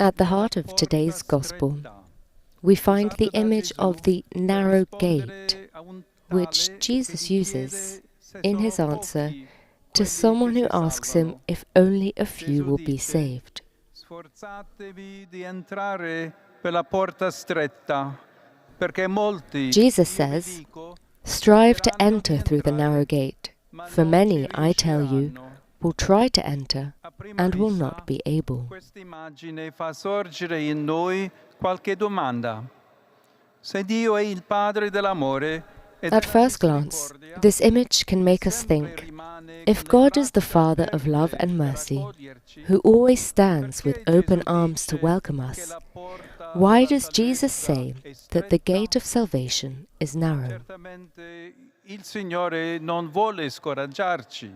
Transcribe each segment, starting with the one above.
At the heart of today's Gospel, we find the image of the narrow gate, which Jesus uses in his answer to someone who asks him if only a few will be saved. Jesus says, "Strive to enter through the narrow gate, for many, I tell you, will try to enter and will not be able." Questa immagine fa sorgere in noi qualche domanda. Se Dio è il Padre dell'amore At first glance, this image can make us think, if God is the Father of love and mercy, who always stands with open arms to welcome us, why does Jesus say that the gate of salvation is narrow? certamente il Signore non vuole scoraggiarci.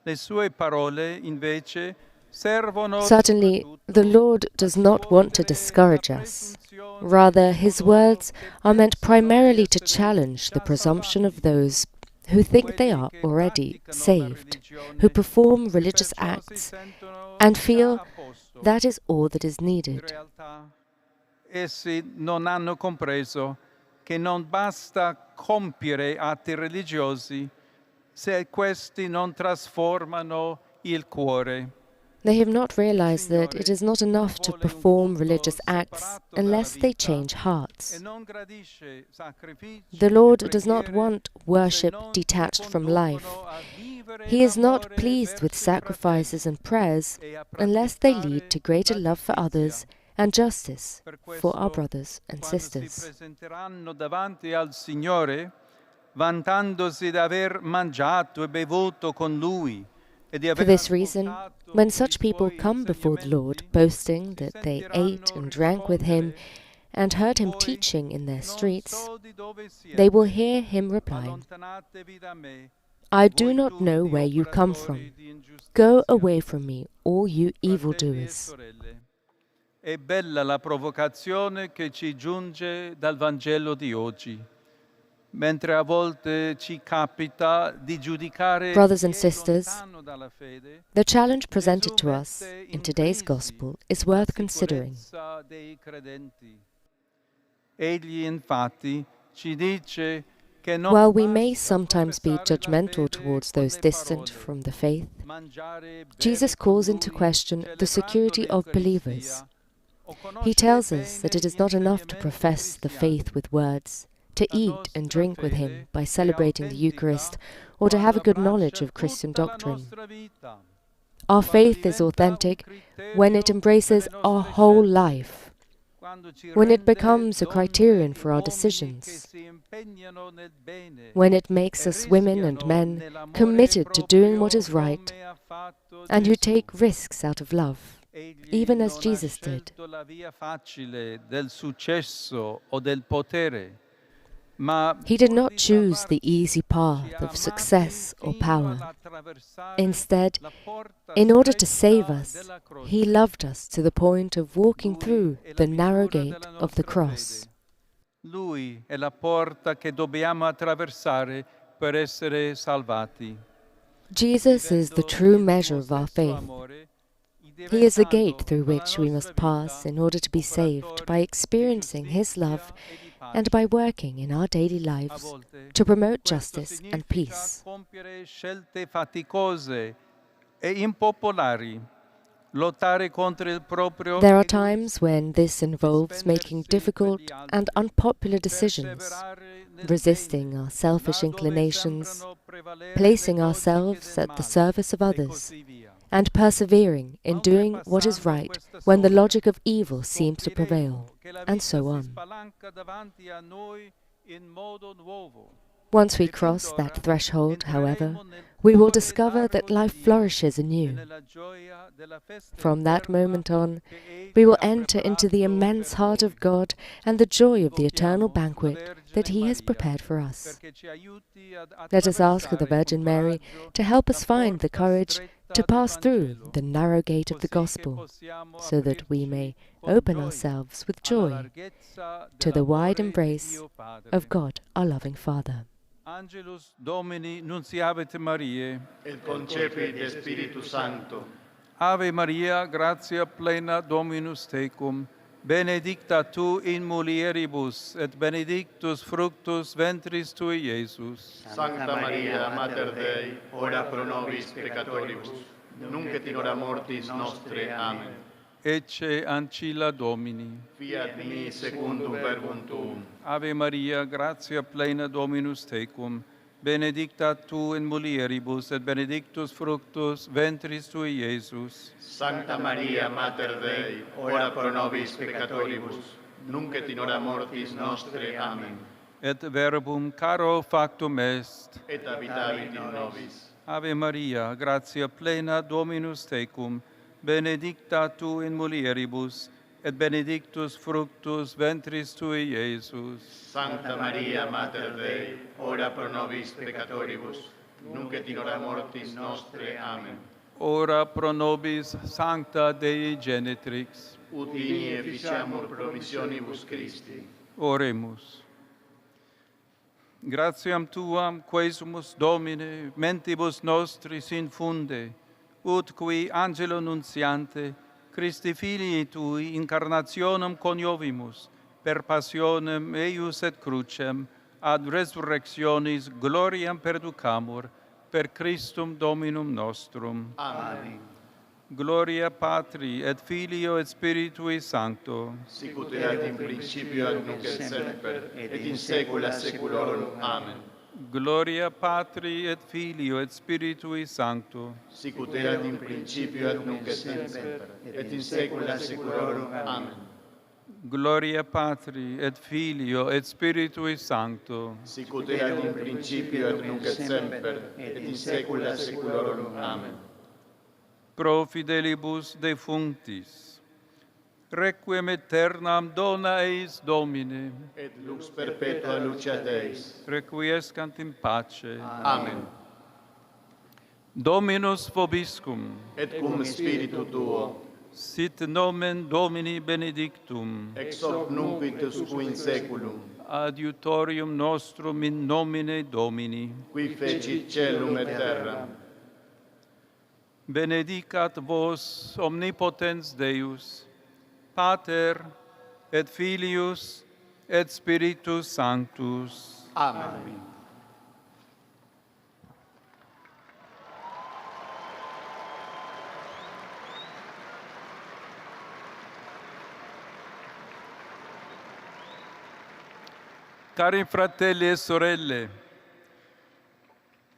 Le sue parole, invece, servono Certainly, the Lord does not want to discourage us. Rather, his words are meant primarily to challenge the presumption of those who think they are already saved, who perform religious acts and feel that is all that is needed. Essi non hanno compreso che non basta compiere atti religiosi se questi non trasformano il cuore. They have not realized that it is not enough to perform religious acts unless they change hearts. The Lord does not want worship detached from life. He is not pleased with sacrifices and prayers unless they lead to greater love for others and justice for our brothers and sisters. Vantandosi d'aver mangiato e bevuto con lui. For this reason, when such people come before the Lord, boasting that they ate and drank with him and heard him teaching in their streets, they will hear him reply, "I do not know where you come from. Go away from me, all you evildoers." È bella la provocazione che ci giunge dal Vangelo di oggi. Mentre a volte ci capita di giudicare Brothers and sisters, the challenge presented to us in today's Gospel is worth considering. Egli infatti ci dice che non While we may sometimes be judgmental towards those distant from the faith, Jesus calls into question the security of believers. He tells us that it is not enough to profess the faith with words, to eat and drink with him by celebrating the Eucharist, or to have a good knowledge of Christian doctrine. Our faith is authentic when it embraces our whole life, when it becomes a criterion for our decisions, when it makes us women and men committed to doing what is right and who take risks out of love, even as Jesus did. He did not choose the easy path of success or power. Instead, in order to save us, he loved us to the point of walking through the narrow gate of the cross. Lui è la porta che dobbiamo attraversare per essere salvati. Jesus is the true measure of our faith. He is the gate through which we must pass in order to be saved by experiencing his love and by working in our daily lives to promote justice and peace. There are times when this involves making difficult and unpopular decisions, resisting our selfish inclinations, placing ourselves at the service of others, and persevering in doing what is right when the logic of evil seems to prevail, and so on. Once we cross that threshold, however, we will discover that life flourishes anew. From that moment on, we will enter into the immense heart of God and the joy of the eternal banquet that He has prepared for us. Let us ask the Virgin Mary to help us find the courage to pass through the narrow gate of the Gospel, so that we may open ourselves with joy to the wide embrace of God, our loving Father. Angelus Domini nunciavit Mariae, et concepit de Spiritu Sancto, Ave Maria, gratia plena Dominus tecum, benedicta tu in mulieribus, et benedictus fructus ventris tui, Iesus. Sancta Maria, Mater Dei, ora pro nobis peccatoribus, nunc et in hora mortis nostre. Amen. Ecce ancilla Domini. Fiat mi secundum verbum tuum. Ave Maria, gratia plena Dominus tecum, benedicta tu in mulieribus, et benedictus fructus ventris tui, Iesus. Sancta Maria, Mater Dei, ora pro nobis peccatoribus, nunc et in hora mortis nostre. Amen. Et verbum caro factum est. Et habitavit in nobis. Ave Maria, gratia plena Dominus tecum, benedicta tu in mulieribus, et benedictus fructus ventris tui, Iesus. Sancta Maria, Mater Dei, ora pro nobis peccatoribus, nunc et in hora mortis nostre. Amen. Ora pro nobis sancta Dei Genetrix. Ut digni efficiamur promissionibus Christi. Oremus. Gratiam tuam, quesumus Domine, mentibus nostris infunde, ut qui angelo nuntiante, Christi filii tui incarnationem coniovimus, per passionem eius et crucem, ad resurrectionis gloriam perducamur, per Christum Dominum nostrum. Amen. Gloria Patri et Filio et Spiritui Sancto. Sicut erat in principio et nunc et semper, et in saecula saeculorum. Amen. Gloria Patri et Filio et Spiritui Sancto. Sicut erat in principio et nunc et semper, et in saecula saeculorum. Amen. Gloria Patri et Filio et Spiritui Sancto. Sicut erat in principio et nunc et semper, et in saecula saeculorum. Amen. Pro fidelibus defunctis, requiem aeternam dona eis Domine, Et lux perpetua luceat eis. requiescant in pace. Amen. Dominus vobiscum, Et cum spiritu tuo, sit nomen Domini benedictum, ex hoc nunc et usque in saeculum, adiutorium nostrum in nomine Domini. qui fecit caelum et terram. Benedicat vos omnipotens Deus, Pater et Filius et Spiritus Sanctus. Amen. Cari fratelli e sorelle,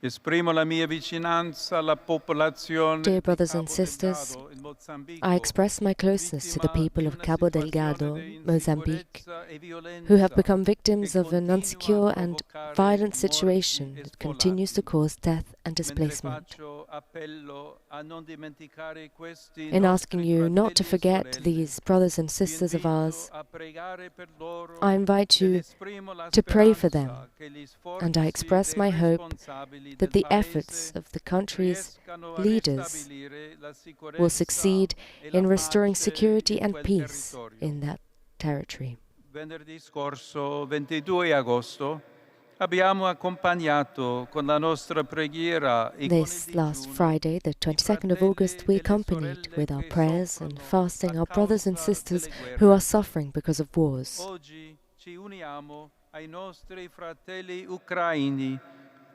esprimo la mia vicinanza alla popolazione Dear brothers di and Cabo sisters, Delgado in Mozambico, I express my closeness to the people of Cabo Delgado, Mozambique, insicurezza e violenza who have become victims of an continua unsecure a and provocare violent morti situation e that continues to sfolati. cause death and Mentre displacement. faccio appello a non dimenticare questi In asking nostri you not to fratelli e forget sorelle, these brothers and vi sisters of invito ours, a pregare per loro I invite ed you esprimo la to pray for them, speranza che gli and I sforzi express dei my hope responsabili that del the efforts Paese of the country's riescano a leaders ristabilire la sicurezza will succeed e la in restoring pace security in and quel peace territorio. in that territory. Venerdì scorso, 22 agosto, abbiamo accompagnato con la nostra preghiera e con il This last digiuno Friday, the 22nd of August, we accompanied with our prayers and fasting our brothers and sisters who are suffering because of wars. Oggi ci uniamo ai nostri fratelli ucraini,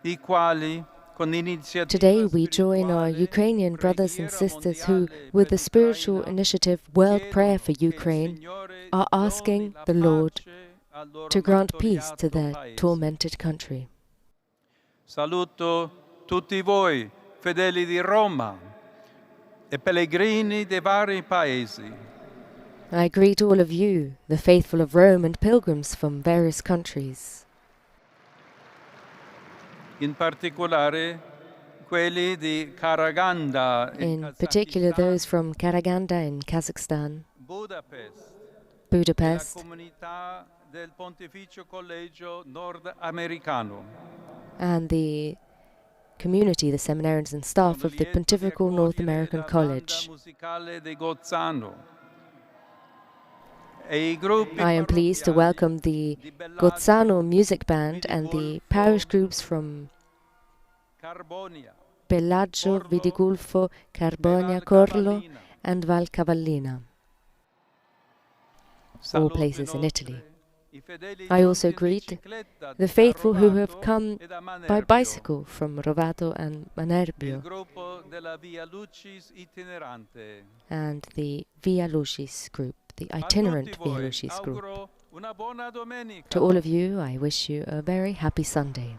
i quali con l'iniziativa Today we join our spirituale Ukrainian brothers and Preghiera sisters who, Mondiale with per the spiritual l'Ucraina, initiative World Prayer for chiedono che il Ukraine, Signore are doni asking la the Lord pace al loro to grant peace to martoriato their paese. tormented country. Saluto tutti voi, fedeli di Roma e pellegrini dei vari paesi. I greet all of you, the faithful of Rome and pilgrims from various countries, In particolare quelli di Karaganda in particular those from Karaganda in Kazakhstan, Budapest, la Budapest, comunità del Pontificio Collegio Nordamericano, and the community, the seminarians and staff of the Sono lieto di Pontifical North accogliere American la College. banda musicale di Gozzano e i gruppi I am pleased to parrocchiali welcome the di Bellagio, Gozzano Music Band and the parish groups from Carbonia, Pellaggio, Vidigulfo, Carbonia, Corlo, and Val Cavallina, all places in Italy. I also greet the faithful who have come by bicycle from Rovato and Manerbio, and the Via Lucis group, the itinerant Via Lucis group. To all of you, I wish you a very happy Sunday.